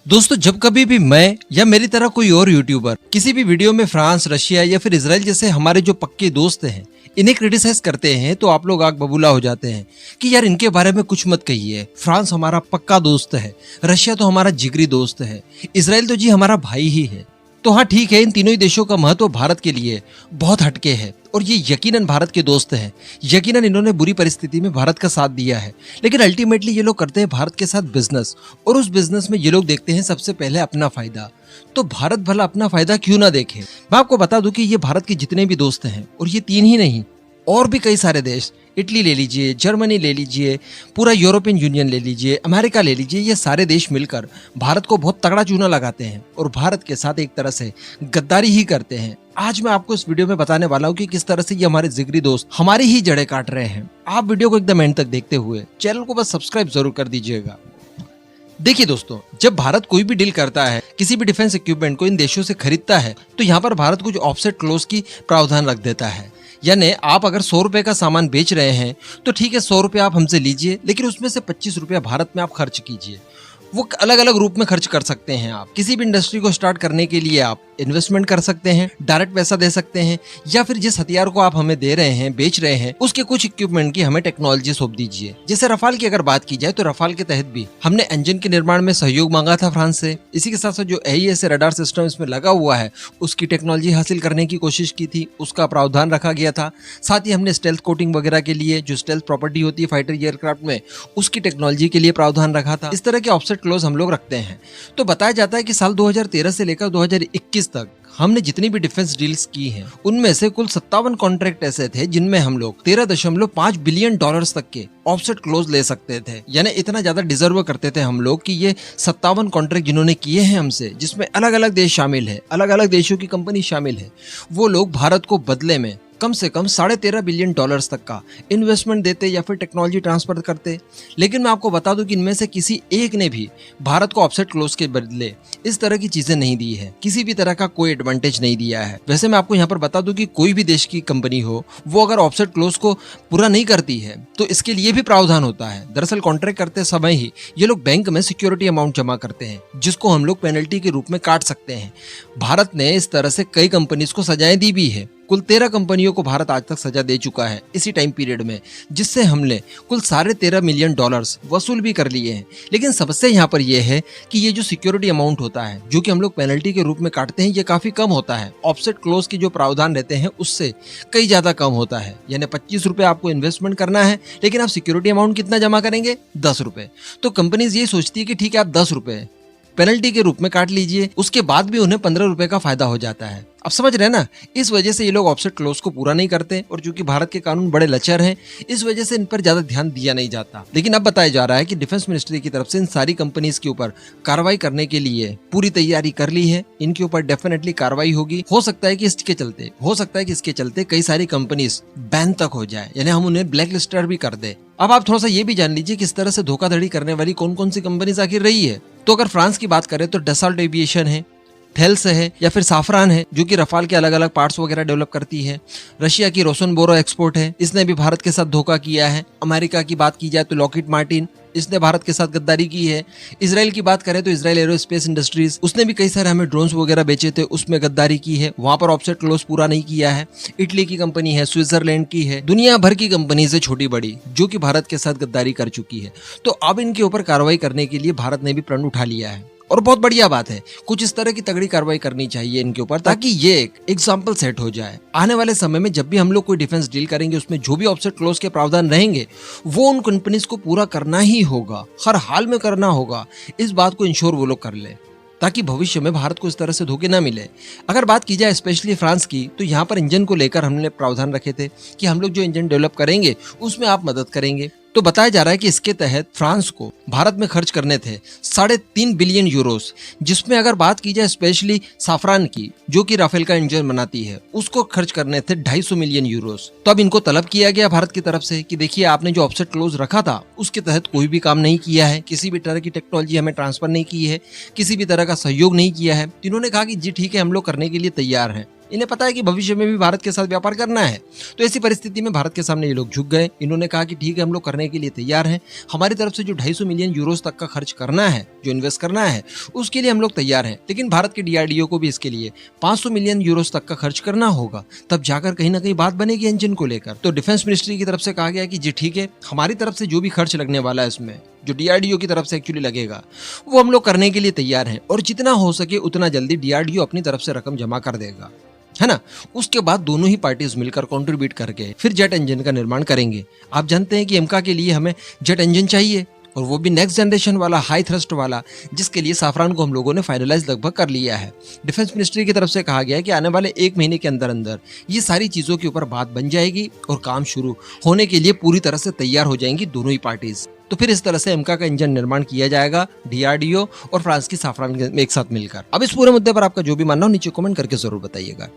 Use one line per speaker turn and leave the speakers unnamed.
दोस्तों, जब कभी भी मैं या मेरी तरह कोई और यूट्यूबर किसी भी वीडियो में फ्रांस, रशिया या फिर इजराइल जैसे हमारे जो पक्के दोस्त हैं इन्हें क्रिटिसाइज करते हैं तो आप लोग आग बबूला हो जाते हैं कि यार इनके बारे में कुछ मत कहिए। फ्रांस हमारा पक्का दोस्त है, रशिया तो हमारा जिगरी दोस्त है, इजराइल तो जी हमारा भाई ही है। तो हाँ ठीक है, इन तीनों ही देशों का महत्व भारत के लिए बहुत हटके है और ये यकीनन भारत के दोस्त हैं। यकीनन इन्होंने बुरी परिस्थिति में भारत का साथ दिया है, लेकिन अल्टीमेटली ये लोग करते हैं भारत के साथ बिजनेस और उस बिजनेस में ये लोग देखते हैं सबसे पहले अपना फायदा। तो भारत भला अपना फायदा क्यों ना देखे। मैं आपको बता दूं कि ये भारत के जितने भी दोस्त हैं, और ये तीन ही नहीं और भी कई सारे देश, इटली ले लीजिए, जर्मनी ले लीजिए, पूरा यूरोपियन यूनियन ले लीजिए, अमेरिका ले लीजिए, ये सारे देश मिलकर भारत को बहुत तगड़ा चूना लगाते हैं और भारत के साथ एक तरह से गद्दारी ही करते हैं। आज मैं आपको इस वीडियो में बताने वाला हूँ कि किस तरह से ये हमारे जिगरी दोस्त हमारी ही जड़ें काट रहे हैं। आप वीडियो को एकदम एंड तक देखते हुए चैनल को बस सब्सक्राइब जरूर कर दीजिएगा। देखिए दोस्तों, जब भारत कोई भी डील करता है, किसी भी डिफेंस इक्विपमेंट को इन देशों से खरीदता है, तो यहाँ पर भारत कुछ ऑफसेट क्लोज की प्रावधान रख देता है। यानी आप अगर 100 रुपए का सामान बेच रहे हैं तो ठीक है, 100 रुपए आप हमसे लीजिए, लेकिन उसमें से 25 रुपया भारत में आप खर्च कीजिए। वो अलग अलग रूप में खर्च कर सकते हैं। आप किसी भी इंडस्ट्री को स्टार्ट करने के लिए आप इन्वेस्टमेंट कर सकते हैं, डायरेक्ट पैसा दे सकते हैं, या फिर जिस हथियार को आप हमें दे रहे हैं, बेच रहे हैं, उसके कुछ इक्विपमेंट की हमें टेक्नोलॉजी सौंप दीजिए। जैसे रफाल की अगर बात की जाए तो रफाल के तहत भी हमने इंजन के निर्माण में सहयोग मांगा था फ्रांस से। इसी के साथ साथ जो AES रडार सिस्टम इसमें लगा हुआ है उसकी टेक्नोलॉजी हासिल करने की कोशिश की थी, उसका प्रावधान रखा गया था। साथ ही हमने स्टेल्थ कोटिंग वगैरह के लिए जो स्टेल्थ प्रॉपर्टी होती है फाइटर एयरक्राफ्ट में, उसकी टेक्नोलॉजी के लिए प्रावधान रखा था। इस तरह के ऑफसेट क्लोज हम लोग रखते हैं। तो बताया जाता है कि साल 2013 से लेकर 2021 तक हमने जितनी भी डिफेंस डील्स की हैं, उनमें से कुल 57 कॉन्ट्रैक्ट ऐसे थे जिनमें हम लोग 13.5 बिलियन डॉलर्स तक के ऑफसेट क्लोज ले सकते थे। यानी इतना ज्यादा डिजर्व करते थे हम लोग कि ये 57 कॉन्ट्रैक्ट जिन्होंने किए हैं हमसे, जिसमें अलग अलग देश शामिल है, अलग अलग देशों की कंपनी शामिल है, वो लोग भारत को बदले में कम से कम 13.5 बिलियन डॉलर्स तक का इन्वेस्टमेंट देते या फिर टेक्नोलॉजी ट्रांसफर करते। लेकिन मैं आपको बता दूं कि इनमें से किसी एक ने भी भारत को ऑफसेट क्लोज के बदले इस तरह की चीजें नहीं दी है, किसी भी तरह का कोई एडवांटेज नहीं दिया है। वैसे मैं आपको यहाँ पर बता दूं कि कोई भी देश की कंपनी हो, वो अगर ऑफसेट क्लोज को पूरा नहीं करती है तो इसके लिए भी प्रावधान होता है। दरअसल कॉन्ट्रैक्ट करते समय ही ये लोग बैंक में सिक्योरिटी अमाउंट जमा करते हैं, जिसको हम लोग पेनल्टी के रूप में काट सकते हैं। भारत ने इस तरह से कई कंपनीज को सजाएं दी भी है। कुल 13 कंपनियों को भारत आज तक सजा दे चुका है इसी टाइम पीरियड में, जिससे हमने कुल 13.5 मिलियन डॉलर्स वसूल भी कर लिए हैं। लेकिन समस्या यहाँ पर यह है कि ये जो सिक्योरिटी अमाउंट होता है, जो कि हम लोग पेनल्टी के रूप में काटते हैं, ये काफी कम होता है। ऑफसेट क्लोज की जो प्रावधान रहते हैं उससे कई ज्यादा कम होता है। यानी 25 रुपए आपको इन्वेस्टमेंट करना है, लेकिन आप सिक्योरिटी अमाउंट कितना जमा करेंगे? 10 रुपए। तो कंपनीज ये सोचती है कि ठीक है, आप 10 रुपए पेनल्टी के रूप में काट लीजिए, उसके बाद भी उन्हें 15 रुपए का फायदा हो जाता है। अब समझ रहे हैं ना, इस वजह से ये लोग ऑफसेट क्लोज को पूरा नहीं करते, और चूंकि भारत के कानून बड़े लचर हैं, इस वजह से इन पर ज्यादा ध्यान दिया नहीं जाता। लेकिन अब बताया जा रहा है कि डिफेंस मिनिस्ट्री की तरफ से इन सारी कंपनीज के ऊपर कार्रवाई करने के लिए पूरी तैयारी कर ली है। इनके ऊपर डेफिनेटली कार्रवाई होगी। हो सकता है कि इसके चलते कई सारी कंपनीज बैन तक हो जाए, यानी हम उन्हें ब्लैक लिस्टर भी कर दे। अब आप थोड़ा सा ये भी जान लीजिए किस तरह से धोखाधड़ी करने वाली कौन कौन सी कंपनीज आखिर रही है। तो अगर फ्रांस की बात करें तो डसॉल्ट एविएशन है, थेल्स है, या फिर साफरान है जो कि रफाल के अलग अलग पार्ट्स वगैरह डेवलप करती है। रशिया की रोसनबोरो एक्सपोर्ट है, इसने भी भारत के साथ धोखा किया है। अमेरिका की बात की जाए तो लॉकहीड मार्टिन, इसने भारत के साथ गद्दारी की है। इजराइल की बात करें तो इजराइल एरोस्पेस इंडस्ट्रीज, उसने भी कई सारे हमें ड्रोन्स वगैरह बेचे थे, उसमें गद्दारी की है, वहां पर ऑफसेट क्लोज पूरा नहीं किया है। इटली की कंपनी है, स्विट्जरलैंड की है, दुनिया भर की कंपनी से छोटी बड़ी जो कि भारत के साथ गद्दारी कर चुकी है। तो अब इनके ऊपर कार्रवाई करने के लिए भारत ने भी प्रण उठा लिया है, और बहुत बढ़िया बात है। कुछ इस तरह की तगड़ी कार्रवाई करनी चाहिए इनके ऊपर, ताकि ये एक एग्जाम्पल सेट हो जाए। आने वाले समय में जब भी हम लोग कोई डिफेंस डील करेंगे, उसमें जो भी ऑफसेट क्लोज के प्रावधान रहेंगे वो उन कंपनीज को पूरा करना ही होगा, हर हाल में करना होगा। इस बात को इंश्योर वो लोग कर ले, ताकि भविष्य में भारत को इस तरह से धोखे ना मिले। अगर बात की जाए स्पेशली फ्रांस की, तो यहाँ पर इंजन को लेकर हमने प्रावधान रखे थे कि हम लोग जो इंजन डेवलप करेंगे उसमें आप मदद करेंगे। तो बताया जा रहा है कि इसके तहत फ्रांस को भारत में खर्च करने थे 3.5 बिलियन यूरोस, जिसमें अगर बात की जाए स्पेशली साफरान की जो कि राफेल का इंजन बनाती है, उसको खर्च करने थे 250 मिलियन यूरोस। तो अब इनको तलब किया गया भारत की तरफ से कि देखिए, आपने जो ऑफसेट क्लोज रखा था उसके तहत कोई भी काम नहीं किया है, किसी भी तरह की टेक्नोलॉजी हमें ट्रांसफर नहीं की है, किसी भी तरह का सहयोग नहीं किया है। इन्होंने कहा कि जी ठीक है, हम लोग करने के लिए तैयार हैं। इन्हें पता है कि भविष्य में भी भारत के साथ व्यापार करना है। तो ऐसी परिस्थिति में भारत के सामने ये लोग झुक गए। इन्होंने कहा कि ठीक है, हम लोग करने के लिए तैयार हैं, हमारी तरफ से जो 250 मिलियन यूरोस तक का खर्च करना है, जो इन्वेस्ट करना है, उसके लिए हम लोग तैयार हैं। लेकिन भारत के DRDO को भी इसके लिए 500 मिलियन यूरोस तक का खर्च करना होगा, तब जाकर कहीं ना कहीं बात बनेगी इंजन को लेकर। तो डिफेंस मिनिस्ट्री की तरफ से कहा गया कि जी ठीक है, हमारी तरफ से जो भी खर्च लगने वाला है इसमें, जो DRDO की तरफ से एक्चुअली लगेगा, वो हम लोग करने के लिए तैयार हैं और जितना हो सके उतना जल्दी DRDO अपनी तरफ से रकम जमा कर देगा, है ना। उसके बाद दोनों ही पार्टीज मिलकर कंट्रीब्यूट करके फिर जेट इंजन का निर्माण करेंगे। आप जानते हैं कि एमका के लिए हमें जेट इंजन चाहिए, और वो भी नेक्स्ट जनरेशन वाला, हाई थ्रस्ट वाला, जिसके लिए साफरान को हम लोगों ने फाइनलाइज लगभग कर लिया है। डिफेंस मिनिस्ट्री की तरफ से कहा गया है कि आने वाले 1 महीने के अंदर अंदर ये सारी चीज़ों के ऊपर बात बन जाएगी और काम शुरू होने के लिए पूरी तरह से तैयार हो जाएंगी दोनों ही पार्टीज। तो फिर इस तरह से एमका का इंजन निर्माण किया जाएगा DRDO और फ्रांस की साफरान एक साथ मिलकर। अब इस पूरे मुद्दे पर आपका जो भी मानना हो नीचे कमेंट करके जरूर बताइएगा।